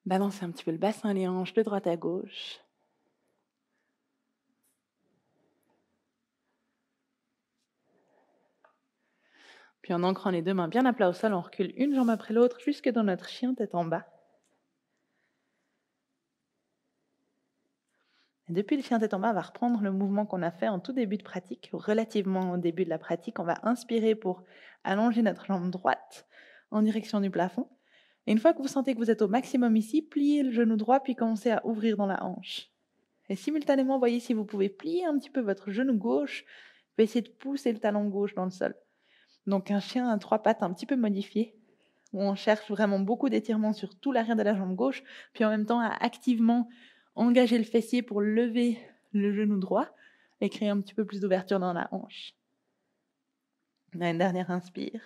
balancer un petit peu le bassin, les hanches de droite à gauche. Puis en ancrant les deux mains bien à plat au sol, on recule une jambe après l'autre jusque dans notre chien tête en bas. Et depuis le chien tête en bas, on va reprendre le mouvement qu'on a fait en tout début de pratique, relativement au début de la pratique. On va inspirer pour allonger notre jambe droite en direction du plafond. Et une fois que vous sentez que vous êtes au maximum ici, pliez le genou droit puis commencez à ouvrir dans la hanche. Et simultanément, voyez si vous pouvez plier un petit peu votre genou gauche, vous pouvez essayer de pousser le talon gauche dans le sol. Donc un chien à 3 pattes un petit peu modifié, où on cherche vraiment beaucoup d'étirement sur tout l'arrière de la jambe gauche, puis en même temps à activement engager le fessier pour lever le genou droit et créer un petit peu plus d'ouverture dans la hanche. On a une dernière inspire.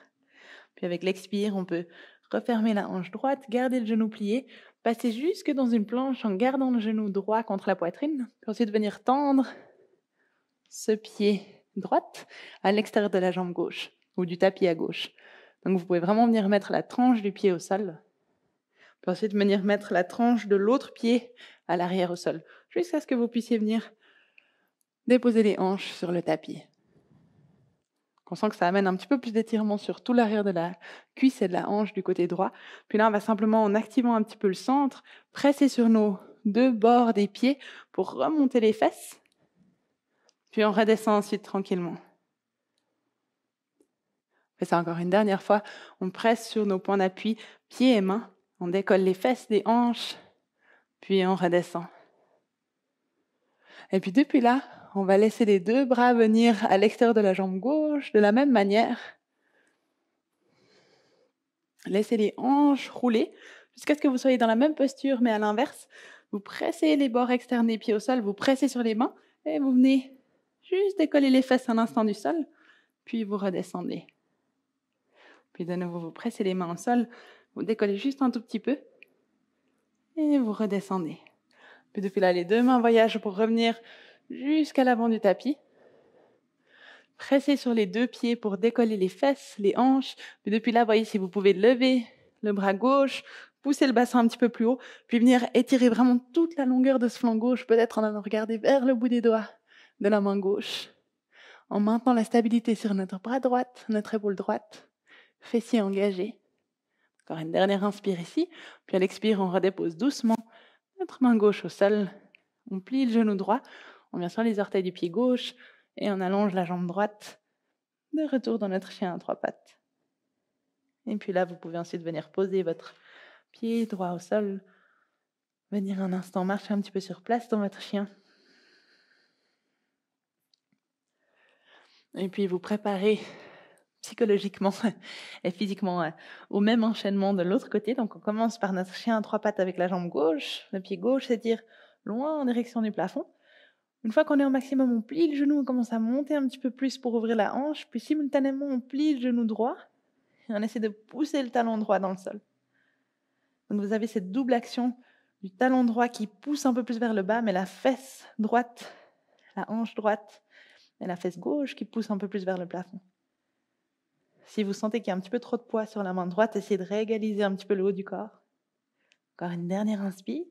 Puis avec l'expire, on peut refermer la hanche droite, garder le genou plié, passer jusque dans une planche en gardant le genou droit contre la poitrine, puis ensuite venir tendre ce pied droite à l'extérieur de la jambe gauche ou du tapis à gauche. Donc vous pouvez vraiment venir mettre la tranche du pied au sol, puis ensuite venir mettre la tranche de l'autre pied à l'arrière au sol, jusqu'à ce que vous puissiez venir déposer les hanches sur le tapis. On sent que ça amène un petit peu plus d'étirement sur tout l'arrière de la cuisse et de la hanche du côté droit. Puis là, on va simplement, en activant un petit peu le centre, presser sur nos deux bords des pieds pour remonter les fesses. Puis on redescend ensuite tranquillement. On fait ça encore une dernière fois. On presse sur nos points d'appui, pieds et mains. On décolle les fesses des hanches, puis on redescend. Et puis depuis là, on va laisser les deux bras venir à l'extérieur de la jambe gauche de la même manière. Laissez les hanches rouler jusqu'à ce que vous soyez dans la même posture, mais à l'inverse. Vous pressez les bords externes des pieds au sol, vous pressez sur les mains et vous venez juste décoller les fesses un instant du sol, puis vous redescendez. Puis de nouveau, vous pressez les mains au sol, vous décollez juste un tout petit peu et vous redescendez. Puis depuis là, les deux mains voyagent pour revenir jusqu'à l'avant du tapis. Pressez sur les deux pieds pour décoller les fesses, les hanches. Puis depuis là, voyez si vous pouvez lever le bras gauche, pousser le bassin un petit peu plus haut, puis venir étirer vraiment toute la longueur de ce flanc gauche, peut-être en allant regarder vers le bout des doigts de la main gauche, en maintenant la stabilité sur notre bras droit, notre épaule droite, fessier engagé. Encore une dernière inspire ici, puis à l'expire, on redépose doucement notre main gauche au sol. On plie le genou droit, on vient sur les orteils du pied gauche et on allonge la jambe droite de retour dans notre chien à 3 pattes. Et puis là, vous pouvez ensuite venir poser votre pied droit au sol, venir un instant marcher un petit peu sur place dans votre chien. Et puis vous préparez psychologiquement et physiquement au même enchaînement de l'autre côté. Donc on commence par notre chien à 3 pattes avec la jambe gauche, le pied gauche s'étire loin en direction du plafond. Une fois qu'on est au maximum, on plie le genou, on commence à monter un petit peu plus pour ouvrir la hanche, puis simultanément on plie le genou droit et on essaie de pousser le talon droit dans le sol. Donc vous avez cette double action du talon droit qui pousse un peu plus vers le bas, mais la fesse droite, la hanche droite et la fesse gauche qui pousse un peu plus vers le plafond. Si vous sentez qu'il y a un petit peu trop de poids sur la main droite, essayez de réégaliser un petit peu le haut du corps. Encore une dernière inspire.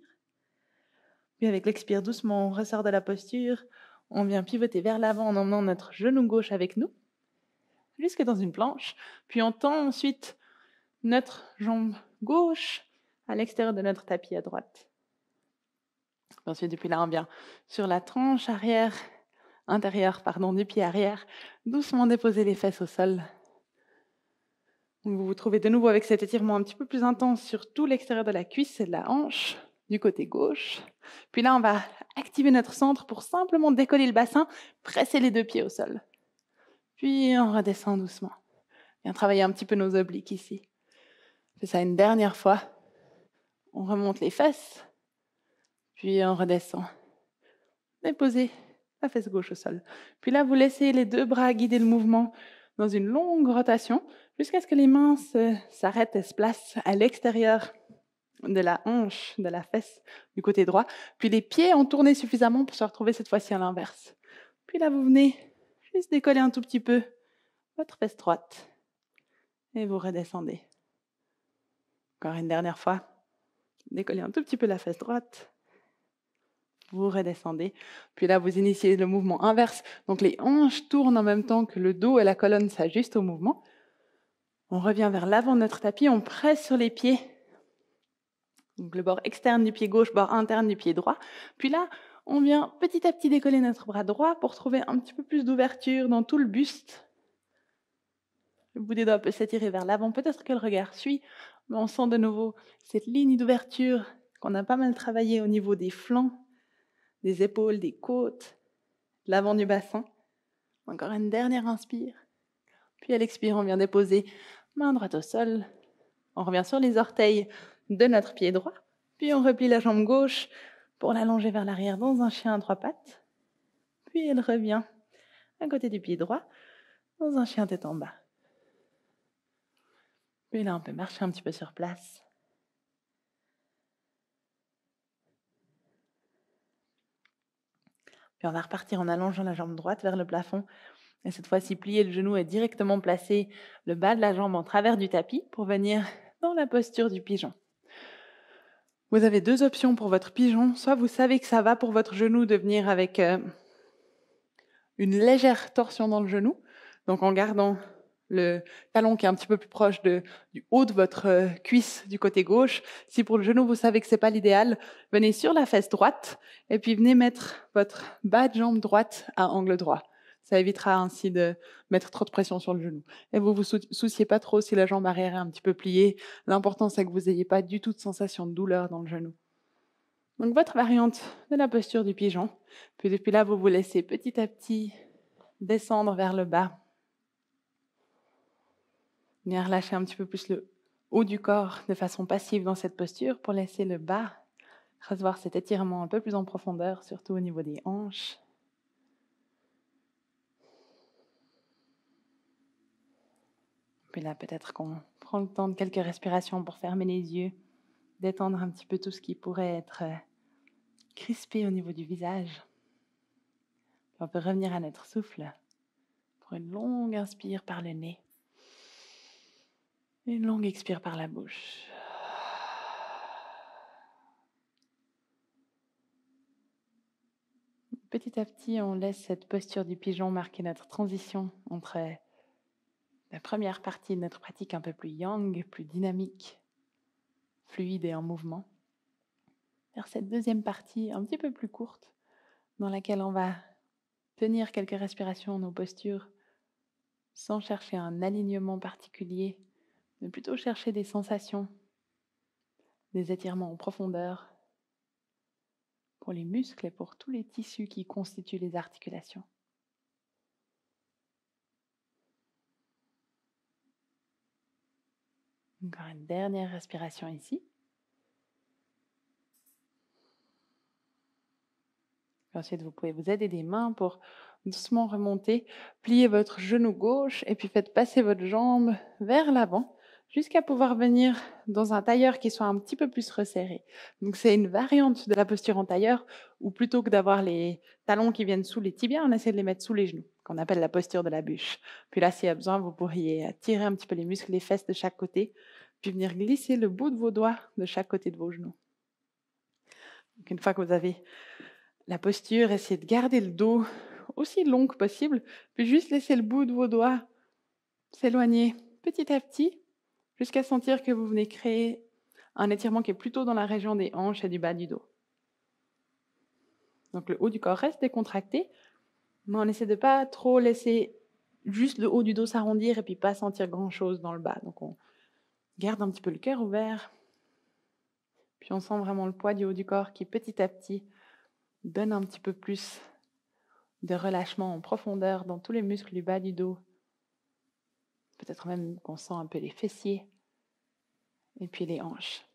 Puis avec l'expire, doucement, on ressort de la posture. On vient pivoter vers l'avant en emmenant notre genou gauche avec nous, jusque dans une planche. Puis on tend ensuite notre jambe gauche à l'extérieur de notre tapis à droite. Ensuite, depuis là, on vient sur la tranche intérieure du pied arrière, doucement déposer les fesses au sol. Donc vous vous trouvez de nouveau avec cet étirement un petit peu plus intense sur tout l'extérieur de la cuisse et de la hanche, du côté gauche. Puis là, on va activer notre centre pour simplement décoller le bassin, presser les deux pieds au sol. Puis on redescend doucement. On vient travailler un petit peu nos obliques ici. On fait ça une dernière fois. On remonte les fesses, puis on redescend. Déposez la fesse gauche au sol. Puis là, vous laissez les deux bras guider le mouvement dans une longue rotation jusqu'à ce que les mains s'arrêtent et se placent à l'extérieur de la hanche, de la fesse du côté droit. Puis les pieds ont tourné suffisamment pour se retrouver cette fois-ci à l'inverse. Puis là, vous venez juste décoller un tout petit peu votre fesse droite et vous redescendez. Encore une dernière fois. Décollez un tout petit peu la fesse droite. Vous redescendez. Puis là, vous initiez le mouvement inverse. Donc les hanches tournent en même temps que le dos et la colonne s'ajustent au mouvement. On revient vers l'avant de notre tapis, on presse sur les pieds. Donc le bord externe du pied gauche, bord interne du pied droit. Puis là, on vient petit à petit décoller notre bras droit pour trouver un petit peu plus d'ouverture dans tout le buste. Le bout des doigts peut s'étirer vers l'avant, peut-être que le regard suit, mais on sent de nouveau cette ligne d'ouverture qu'on a pas mal travaillé au niveau des flancs, des épaules, des côtes, l'avant du bassin. Encore une dernière inspire. Puis à l'expire, on vient déposer main droite au sol. On revient sur les orteils de notre pied droit. Puis on replie la jambe gauche pour l'allonger vers l'arrière dans un chien à 3 pattes. Puis elle revient à côté du pied droit dans un chien tête en bas. Puis là, on peut marcher un petit peu sur place. Puis on va repartir en allongeant la jambe droite vers le plafond. Et cette fois-ci, plier le genou et directement placer le bas de la jambe en travers du tapis pour venir dans la posture du pigeon. Vous avez 2 options pour votre pigeon. Soit vous savez que ça va pour votre genou de venir avec une légère torsion dans le genou, donc en gardant le talon qui est un petit peu plus proche du haut de votre cuisse du côté gauche. Si pour le genou, vous savez que c'est pas l'idéal, venez sur la fesse droite et puis venez mettre votre bas de jambe droite à angle droit. Ça évitera ainsi de mettre trop de pression sur le genou. Et vous vous souciez pas trop si la jambe arrière est un petit peu pliée. L'important, c'est que vous n'ayez pas du tout de sensation de douleur dans le genou. Donc, votre variante de la posture du pigeon. Puis depuis là, vous vous laissez petit à petit descendre vers le bas. Venir relâcher un petit peu plus le haut du corps de façon passive dans cette posture pour laisser le bas recevoir cet étirement un peu plus en profondeur, surtout au niveau des hanches. Puis là, peut-être qu'on prend le temps de quelques respirations pour fermer les yeux, détendre un petit peu tout ce qui pourrait être crispé au niveau du visage. Puis on peut revenir à notre souffle pour une longue inspire par le nez. Une longue expire par la bouche. Petit à petit, on laisse cette posture du pigeon marquer notre transition entre la première partie de notre pratique un peu plus yang, plus dynamique, fluide et en mouvement, vers cette deuxième partie un petit peu plus courte, dans laquelle on va tenir quelques respirations, nos postures, sans chercher un alignement particulier, mais plutôt chercher des sensations, des étirements en profondeur, pour les muscles et pour tous les tissus qui constituent les articulations. Encore une dernière respiration ici. Ensuite, vous pouvez vous aider des mains pour doucement remonter, plier votre genou gauche et puis faites passer votre jambe vers l'avant jusqu'à pouvoir venir dans un tailleur qui soit un petit peu plus resserré. Donc c'est une variante de la posture en tailleur où plutôt que d'avoir les talons qui viennent sous les tibias, on essaie de les mettre sous les genoux, qu'on appelle la posture de la bûche. Puis là, s'il y a besoin, vous pourriez tirer un petit peu les muscles, les fesses de chaque côté, puis venir glisser le bout de vos doigts de chaque côté de vos genoux. Donc une fois que vous avez la posture, essayez de garder le dos aussi long que possible, puis juste laisser le bout de vos doigts s'éloigner petit à petit jusqu'à sentir que vous venez créer un étirement qui est plutôt dans la région des hanches et du bas du dos. Donc le haut du corps reste décontracté, mais on essaie de pas trop laisser juste le haut du dos s'arrondir et puis pas sentir grand-chose dans le bas. Donc on garde un petit peu le cœur ouvert, puis on sent vraiment le poids du haut du corps qui petit à petit donne un petit peu plus de relâchement en profondeur dans tous les muscles du bas du dos. Peut-être même qu'on sent un peu les fessiers et puis les hanches.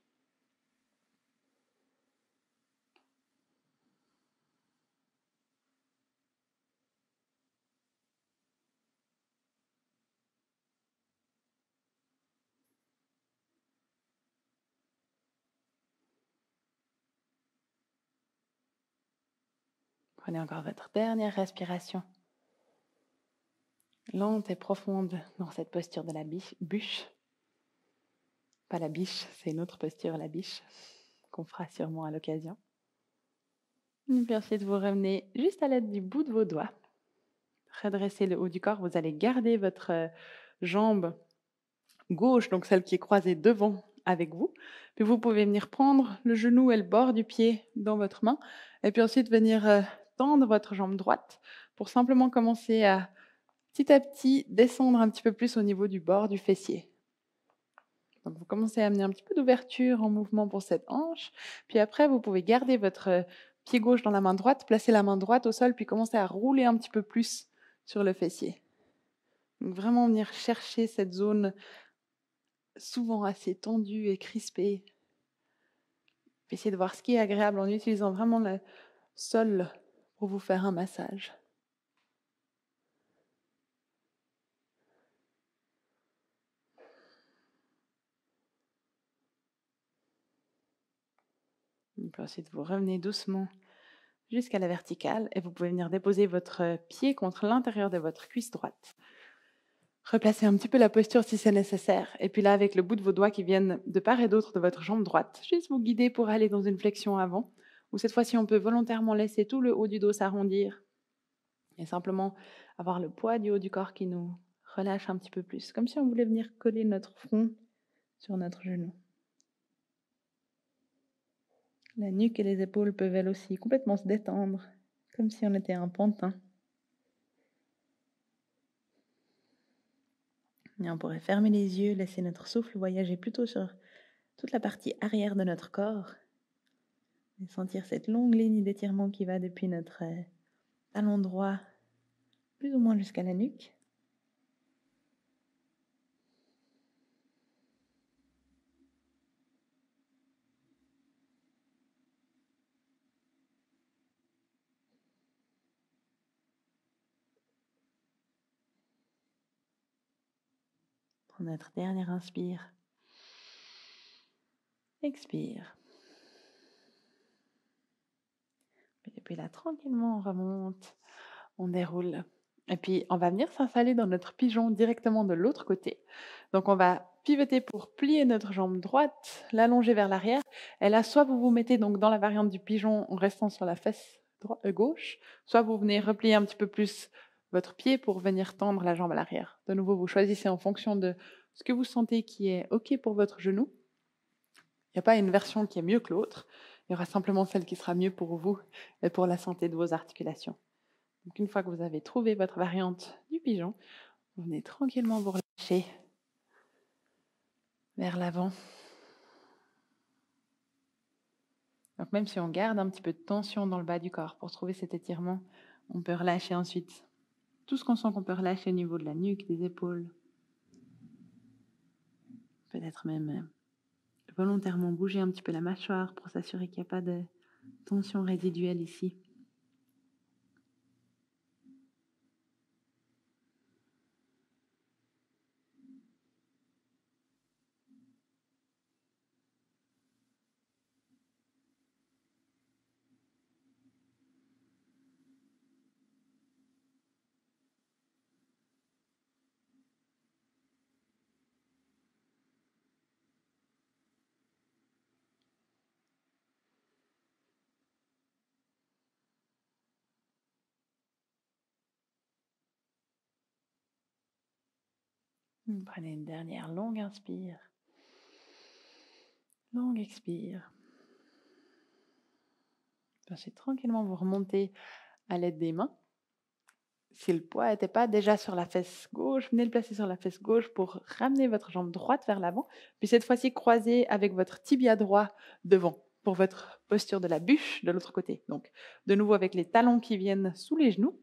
Prenez encore votre dernière respiration, lente et profonde dans cette posture de la bûche. Pas la biche, c'est une autre posture, la biche, qu'on fera sûrement à l'occasion. Et puis ensuite, vous revenez juste à l'aide du bout de vos doigts. Redressez le haut du corps. Vous allez garder votre jambe gauche, donc celle qui est croisée devant avec vous. Puis vous pouvez venir prendre le genou et le bord du pied dans votre main. Et puis ensuite, venir tendre votre jambe droite pour simplement commencer à petit descendre un petit peu plus au niveau du bord du fessier. Donc vous commencez à amener un petit peu d'ouverture en mouvement pour cette hanche. Puis après, vous pouvez garder votre pied gauche dans la main droite, placer la main droite au sol, puis commencer à rouler un petit peu plus sur le fessier. Donc vraiment venir chercher cette zone souvent assez tendue et crispée. Essayez de voir ce qui est agréable en utilisant vraiment le sol pour vous faire un massage. Et puis ensuite, vous revenez doucement jusqu'à la verticale et vous pouvez venir déposer votre pied contre l'intérieur de votre cuisse droite. Replacez un petit peu la posture si c'est nécessaire. Et puis là, avec le bout de vos doigts qui viennent de part et d'autre de votre jambe droite, juste vous guider pour aller dans une flexion avant. Ou cette fois-ci, on peut volontairement laisser tout le haut du dos s'arrondir et simplement avoir le poids du haut du corps qui nous relâche un petit peu plus. Comme si on voulait venir coller notre front sur notre genou. La nuque et les épaules peuvent elles aussi complètement se détendre, comme si on était un pantin. Et on pourrait fermer les yeux, laisser notre souffle voyager plutôt sur toute la partie arrière de notre corps et sentir cette longue ligne d'étirement qui va depuis notre talon droit plus ou moins jusqu'à la nuque. Pour notre dernière inspire. Expire. Et puis là, tranquillement, on remonte, on déroule. Et puis, on va venir s'installer dans notre pigeon directement de l'autre côté. Donc, on va pivoter pour plier notre jambe droite, l'allonger vers l'arrière. Et là, soit vous vous mettez donc dans la variante du pigeon en restant sur la fesse gauche, soit vous venez replier un petit peu plus votre pied pour venir tendre la jambe à l'arrière. De nouveau, vous choisissez en fonction de ce que vous sentez qui est OK pour votre genou. Il n'y a pas une version qui est mieux que l'autre. Il y aura simplement celle qui sera mieux pour vous et pour la santé de vos articulations. Donc, une fois que vous avez trouvé votre variante du pigeon, vous venez tranquillement vous relâcher vers l'avant. Donc, même si on garde un petit peu de tension dans le bas du corps pour trouver cet étirement, on peut relâcher ensuite tout ce qu'on sent qu'on peut relâcher au niveau de la nuque, des épaules. Peut-être même volontairement bouger un petit peu la mâchoire pour s'assurer qu'il n'y a pas de tension résiduelle ici. Prenez une dernière longue inspire. Longue expire. Ensuite, tranquillement, vous remontez à l'aide des mains. Si le poids n'était pas déjà sur la fesse gauche, venez le placer sur la fesse gauche pour ramener votre jambe droite vers l'avant. Puis cette fois-ci, croisez avec votre tibia droit devant pour votre posture de la bûche de l'autre côté. Donc, de nouveau avec les talons qui viennent sous les genoux.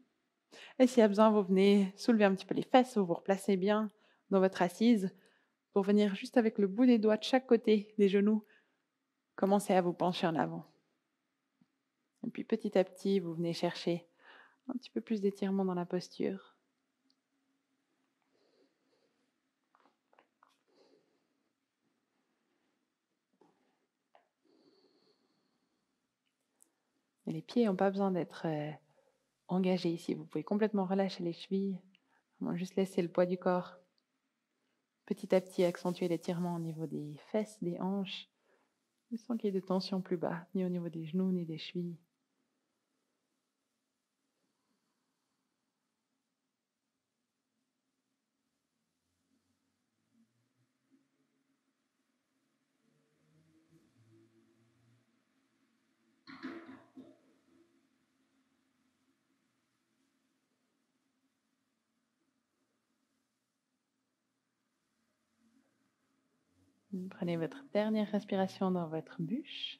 Et s'il y a besoin, vous venez soulever un petit peu les fesses, vous vous replacez bien dans votre assise pour venir juste avec le bout des doigts de chaque côté des genoux, commencer à vous pencher en avant. Et puis petit à petit, vous venez chercher un petit peu plus d'étirement dans la posture. Et les pieds n'ont pas besoin d'être engagé ici. Vous pouvez complètement relâcher les chevilles, vraiment juste laisser le poids du corps petit à petit accentuer l'étirement au niveau des fesses, des hanches, sans qu'il y ait de tension plus bas, ni au niveau des genoux, ni des chevilles. Prenez votre dernière respiration dans votre bouche.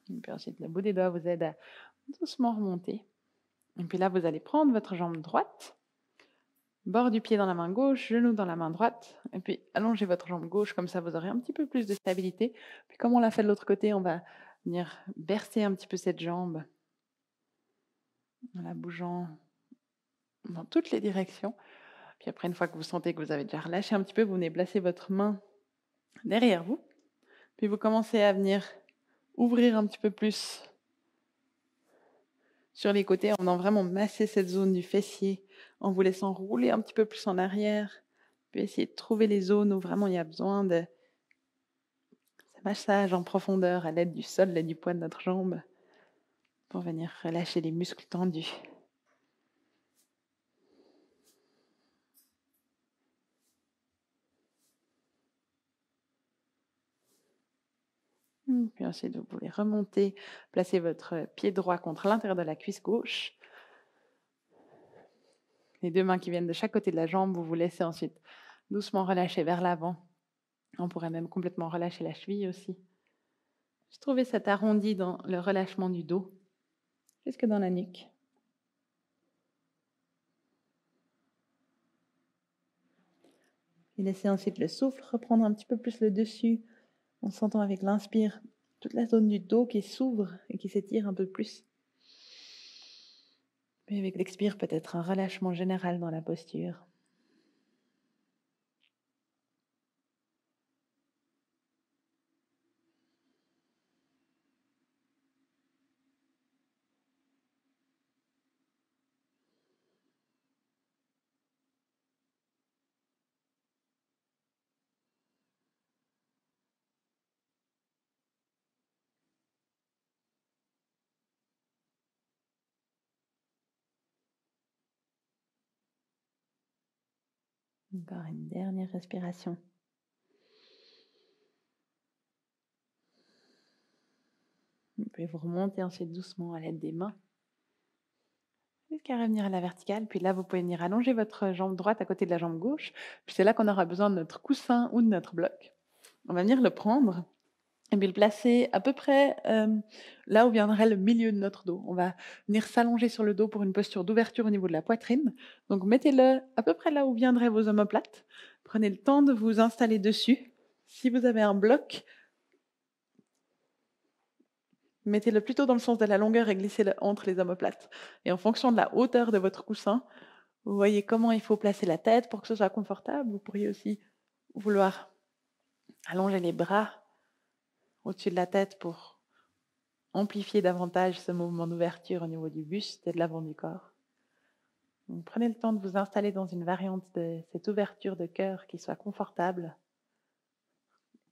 Et puis ensuite, le bout des doigts vous aide à doucement remonter. Et puis là, vous allez prendre votre jambe droite, bord du pied dans la main gauche, genou dans la main droite, et puis allongez votre jambe gauche, comme ça vous aurez un petit peu plus de stabilité. Puis comme on l'a fait de l'autre côté, on va venir bercer un petit peu cette jambe en la bougeant dans toutes les directions. Puis après, une fois que vous sentez que vous avez déjà relâché un petit peu, vous venez placer votre main derrière vous. Puis vous commencez à venir ouvrir un petit peu plus sur les côtés en venant vraiment masser cette zone du fessier, en vous laissant rouler un petit peu plus en arrière. Puis essayer de trouver les zones où vraiment il y a besoin de ce massage en profondeur à l'aide du sol et du poids de notre jambe pour venir relâcher les muscles tendus. Puis ensuite, vous pouvez remonter, placer votre pied droit contre l'intérieur de la cuisse gauche. Les deux mains qui viennent de chaque côté de la jambe, vous vous laissez ensuite doucement relâcher vers l'avant. On pourrait même complètement relâcher la cheville aussi. Juste trouver cet arrondi dans le relâchement du dos, jusque dans la nuque. Et laissez ensuite le souffle reprendre un petit peu plus le dessus, en sentant avec l'inspire toute la zone du dos qui s'ouvre et qui s'étire un peu plus. Et avec l'expire, peut-être un relâchement général dans la posture. Encore une dernière respiration. Vous pouvez vous remonter ensuite doucement à l'aide des mains. Jusqu'à revenir à la verticale. Puis là, vous pouvez venir allonger votre jambe droite à côté de la jambe gauche. Puis c'est là qu'on aura besoin de notre coussin ou de notre bloc. On va venir le prendre et puis le placer à peu près là où viendrait le milieu de notre dos. On va venir s'allonger sur le dos pour une posture d'ouverture au niveau de la poitrine. Donc mettez-le à peu près là où viendraient vos omoplates. Prenez le temps de vous installer dessus. Si vous avez un bloc, mettez-le plutôt dans le sens de la longueur et glissez-le entre les omoplates. Et en fonction de la hauteur de votre coussin, vous voyez comment il faut placer la tête pour que ce soit confortable. Vous pourriez aussi vouloir allonger les bras au-dessus de la tête pour amplifier davantage ce mouvement d'ouverture au niveau du buste et de l'avant du corps. Donc, prenez le temps de vous installer dans une variante de cette ouverture de cœur qui soit confortable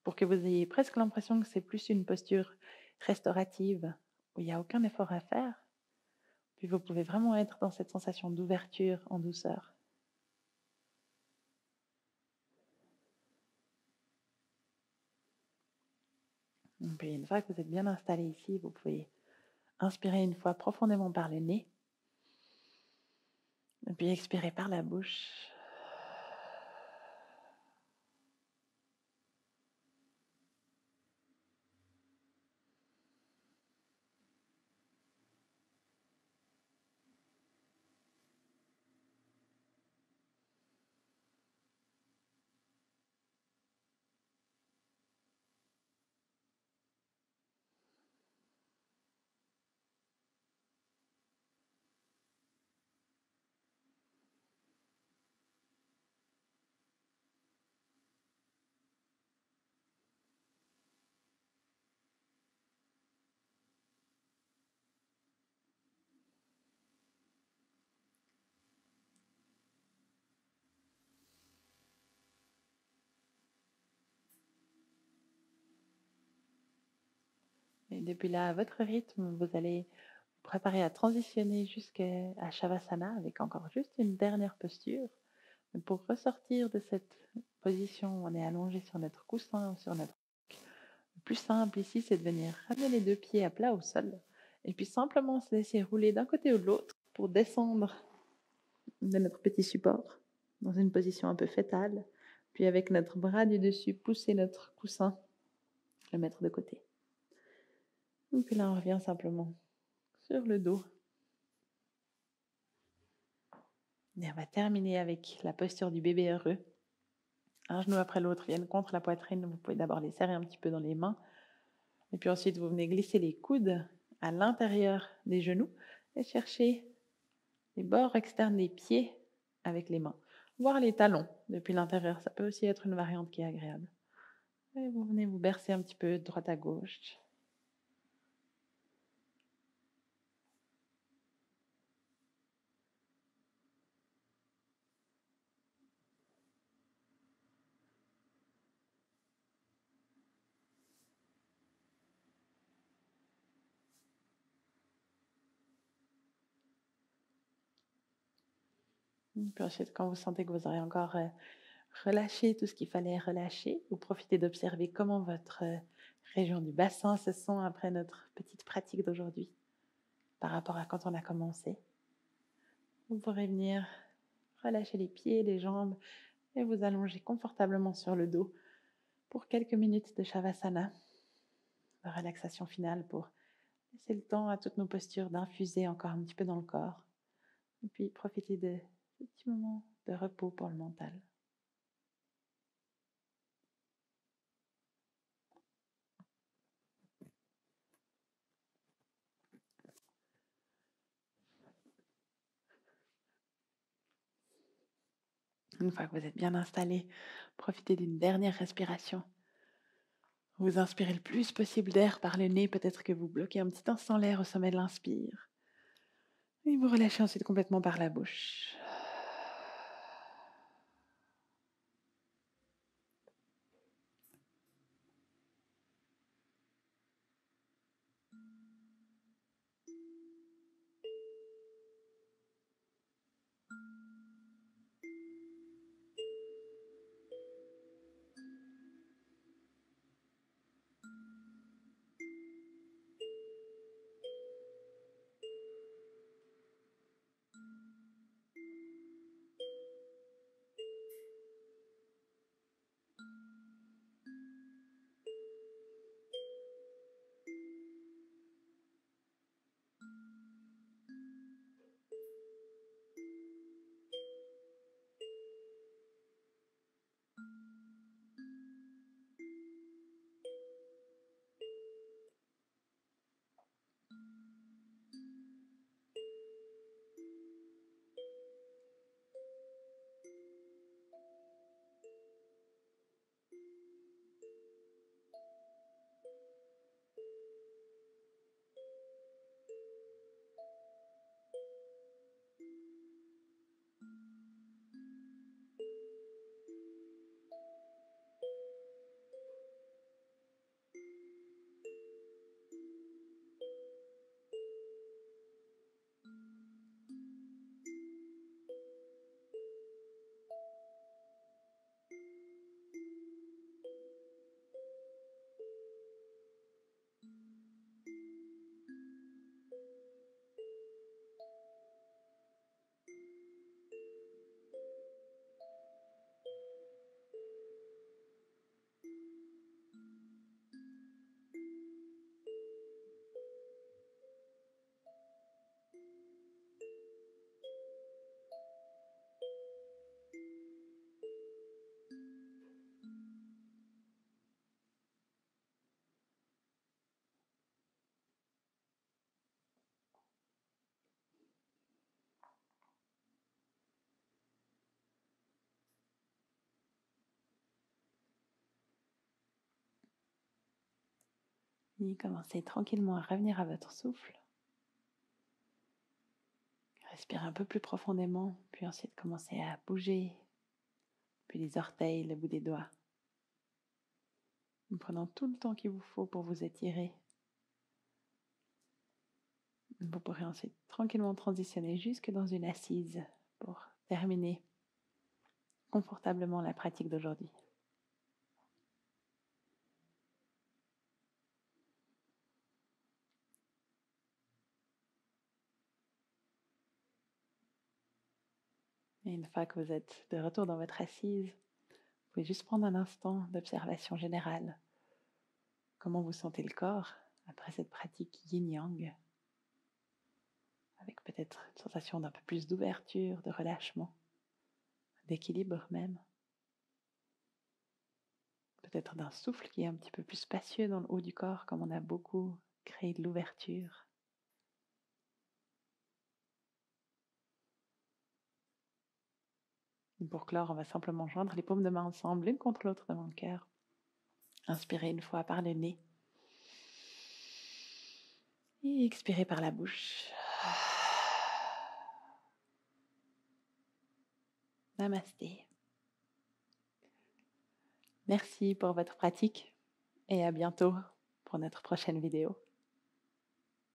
pour que vous ayez presque l'impression que c'est plus une posture restaurative où il n'y a aucun effort à faire. Puis vous pouvez vraiment être dans cette sensation d'ouverture en douceur. Et puis une fois que vous êtes bien installé ici, vous pouvez inspirer une fois profondément par le nez. Et puis expirer par la bouche. depuis là, à votre rythme, vous allez vous préparer à transitionner jusqu'à Shavasana avec encore juste une dernière posture. Mais pour ressortir de cette position où on est allongé sur notre coussin ou sur notre... Le plus simple ici, c'est de venir ramener les deux pieds à plat au sol et puis simplement se laisser rouler d'un côté ou de l'autre pour descendre de notre petit support dans une position un peu fétale. Puis avec notre bras du dessus, pousser notre coussin, le mettre de côté. Et puis là, on revient simplement sur le dos. Et on va terminer avec la posture du bébé heureux. Un genou après l'autre viennent contre la poitrine. Vous pouvez d'abord les serrer un petit peu dans les mains. Et puis ensuite, vous venez glisser les coudes à l'intérieur des genoux et chercher les bords externes des pieds avec les mains. Voir les talons depuis l'intérieur, ça peut aussi être une variante qui est agréable. Et vous venez vous bercer un petit peu de droite à gauche. Puis ensuite, quand vous sentez que vous aurez encore relâché tout ce qu'il fallait relâcher, vous profitez d'observer comment votre région du bassin se sent après notre petite pratique d'aujourd'hui par rapport à quand on a commencé. Vous pourrez venir relâcher les pieds, les jambes et vous allonger confortablement sur le dos pour quelques minutes de Shavasana, de relaxation finale pour laisser le temps à toutes nos postures d'infuser encore un petit peu dans le corps. Et puis profiter de ce petit moment de repos pour le mental. Une fois que vous êtes bien installé, profitez d'une dernière respiration. Vous inspirez le plus possible d'air par le nez, peut-être que vous bloquez un petit instant l'air au sommet de l'inspire. Et vous relâchez ensuite complètement par la bouche. Et commencez tranquillement à revenir à votre souffle. Respirez un peu plus profondément, puis ensuite commencez à bouger, puis les orteils, le bout des doigts. En prenant tout le temps qu'il vous faut pour vous étirer. Vous pourrez ensuite tranquillement transitionner jusque dans une assise pour terminer confortablement la pratique d'aujourd'hui. Et une fois que vous êtes de retour dans votre assise, vous pouvez juste prendre un instant d'observation générale. Comment vous sentez le corps après cette pratique yin-yang, avec peut-être une sensation d'un peu plus d'ouverture, de relâchement, d'équilibre même. Peut-être d'un souffle qui est un petit peu plus spacieux dans le haut du corps, comme on a beaucoup créé de l'ouverture. Et pour clore, on va simplement joindre les paumes de main ensemble, l'une contre l'autre devant le cœur. Inspirez une fois par le nez. Et expirez par la bouche. Namasté. Merci pour votre pratique et à bientôt pour notre prochaine vidéo.